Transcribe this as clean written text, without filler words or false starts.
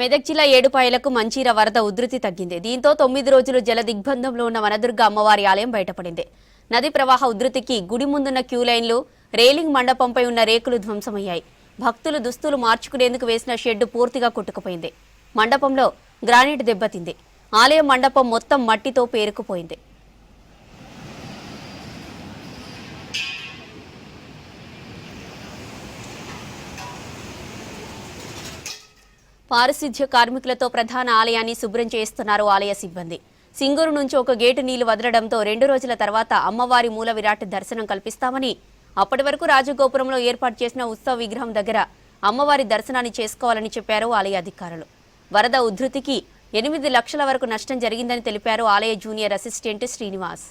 మెదక్ జిల్లా ఏడుపాయలకు మంచీర వరద ఉధృతి తగ్గింది. దీంతో 9 రోజులు జల దిగ్బంధంలో ఉన్న వనదుర్గ అమ్మవారి ఆలయం బయటపడింది. నది ప్రవాహ ఉధృతికి గుడి ముందున్న క్యూలైన్లు, రేలింగ్ మండపంపై ఉన్న రేకులు ధ్వంసమయ్యాయి. భక్తులు దుస్తులు మార్చుకునేందుకు వేసిన షెడ్డు పూర్తిగా కొట్టుకుపోయింది. మండపంలో గ్రానైట్ దెబ్బతింది. ఆలయం మండపం మొత్తం మట్టితో పేరుకుపోయింది. పారిశుధ్య కార్మికులతో ప్రధాన ఆలయాన్ని శుభ్రం చేస్తున్నారు ఆలయ సిబ్బంది. సింగూరు నుంచి ఒక గేటు నీళ్లు వదలడంతో 2 రోజుల తర్వాత అమ్మవారి మూల విరాట్ దర్శనం కల్పిస్తామని, అప్పటి వరకు రాజగోపురంలో ఏర్పాటు చేసిన ఉత్సవ విగ్రహం దగ్గర అమ్మవారి దర్శనాన్ని చేసుకోవాలని చెప్పారు ఆలయ అధికారులు. వరద ఉధృతికి 8 లక్షల వరకు నష్టం జరిగిందని తెలిపారు ఆలయ జూనియర్ అసిస్టెంట్ శ్రీనివాస్.